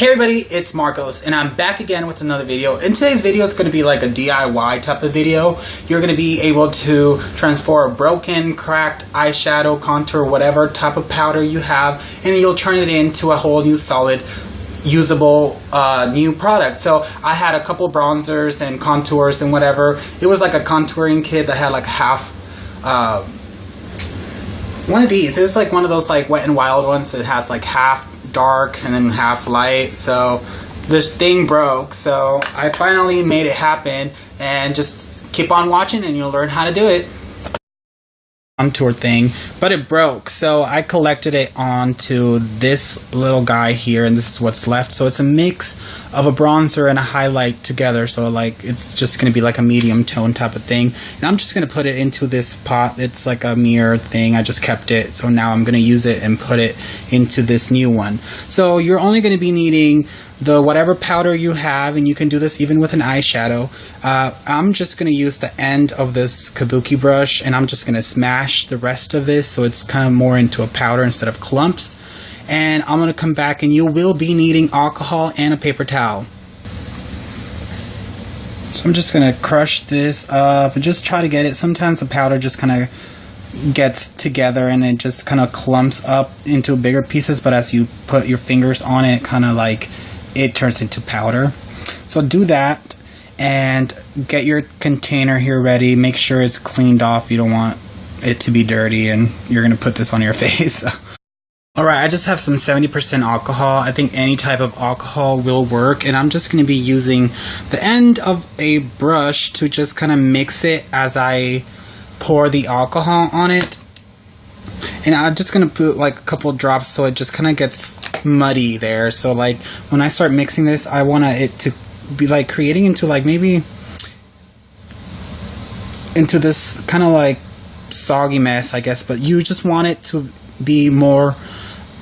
Hey everybody, it's Marcos, and I'm back again with another video. In today's video, it's going to be like a DIY type of video. You're going to be able to transform a broken, cracked eyeshadow, contour, whatever type of powder you have, and you'll turn it into a whole new solid, usable new product. So I had a couple bronzers and contours and whatever. It was like a contouring kit that had like half one of these. It was like one of those like Wet n Wild ones that has like half dark and then half light. So this thing broke, so I finally made it happen, and just keep on watching and you'll learn how to do it. Contour thing, but it broke, so I collected it onto this little guy here, and this is what's left. So it's a mix of a bronzer and a highlight together, so like it's just going to be like a medium tone type of thing, and I'm just going to put it into this pot. It's like a mirror thing. I just kept it, so now I'm going to use it and put it into this new one. So you're only going to be needing the whatever powder you have, and you can do this even with an eyeshadow. I'm just going to use the end of this kabuki brush, and I'm just going to smash the rest of this so it's kind of more into a powder instead of clumps. And I'm going to come back, and you will be needing alcohol and a paper towel. So I'm just going to crush this up and just try to get it. Sometimes the powder just kind of gets together and it just kind of clumps up into bigger pieces, but as you put your fingers on it, kind of like it turns into powder. So do that and get your container here ready. Make sure it's cleaned off. You don't want it to be dirty and you're going to put this on your face. Alright, I just have some 70% alcohol. I think any type of alcohol will work, and I'm just going to be using the end of a brush to just kind of mix it as I pour the alcohol on it. And I'm just going to put like a couple drops so it just kind of gets muddy there. So like when I start mixing this, I want it to be like creating into like maybe into this kind of like soggy mess, I guess, but you just want it to be more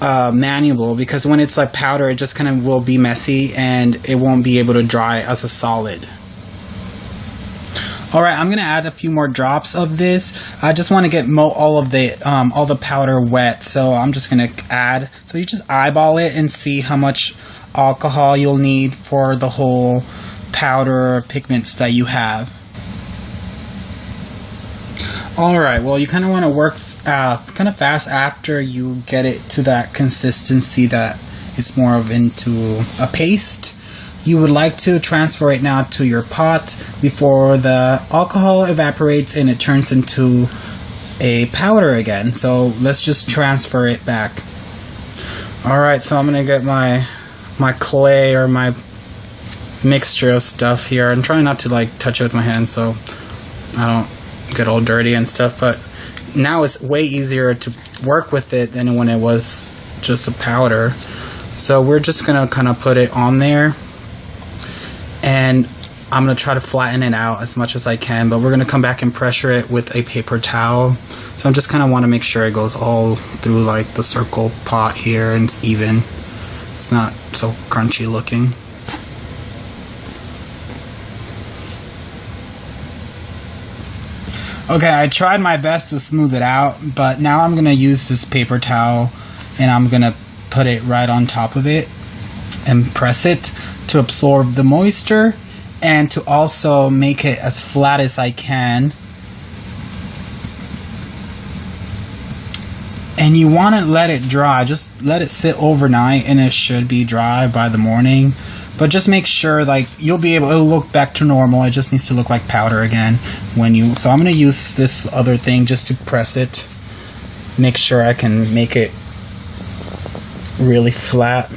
manual, because when it's like powder, it just kind of will be messy and it won't be able to dry as a solid. Alright, I'm going to add a few more drops of this. I just want to get all the powder wet, so I'm just going to add. So you just eyeball it and see how much alcohol you'll need for the whole powder pigments that you have. Alright, well you kind of want to work kind of fast after you get it to that consistency that it's more of into a paste. You would like to transfer it now to your pot before the alcohol evaporates and it turns into a powder again. So let's just transfer it back. Alright, so I'm going to get my clay or my mixture of stuff here. I'm trying not to like touch it with my hands so I don't get all dirty and stuff, but now it's way easier to work with it than when it was just a powder. So we're just going to kind of put it on there. And I'm going to try to flatten it out as much as I can, but we're going to come back and pressure it with a paper towel. So I'm just kind of want to make sure it goes all through like the circle pot here and it's even. It's not so crunchy looking. Okay, I tried my best to smooth it out, but now I'm going to use this paper towel and I'm going to put it right on top of it and press it to absorb the moisture and to also make it as flat as I can. And you want to let it dry. Just let it sit overnight and it should be dry by the morning. But just make sure like you'll be able to look back to normal. It just needs to look like powder again when you. So I'm going to use this other thing just to press it. Make sure I can make it really flat.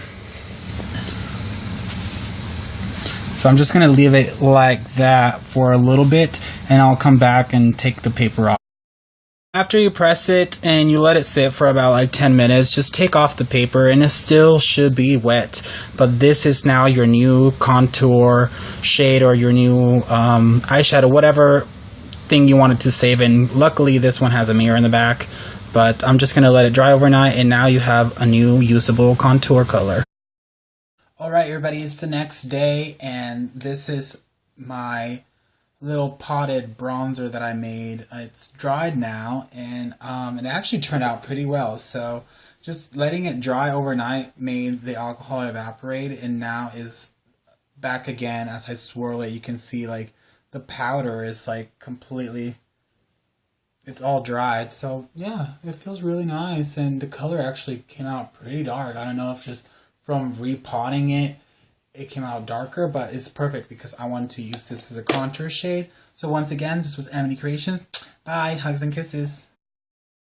So I'm just going to leave it like that for a little bit, and I'll come back and take the paper off. After you press it and you let it sit for about like 10 minutes, just take off the paper and it still should be wet. But this is now your new contour shade or your new eyeshadow, whatever thing you wanted to save in. Luckily this one has a mirror in the back, but I'm just going to let it dry overnight, and now you have a new usable contour color. Alright everybody, it's the next day, and this is my little potted bronzer that I made. It's dried now, and it actually turned out pretty well. So just letting it dry overnight made the alcohol evaporate, and now is back again. As I swirl it, you can see like the powder is like completely, it's all dried. So yeah, it feels really nice, and the color actually came out pretty dark. I don't know if just from repotting it came out darker, but it's perfect because I wanted to use this as a contour shade. So once again, this was Emily Creations. Bye, hugs and kisses.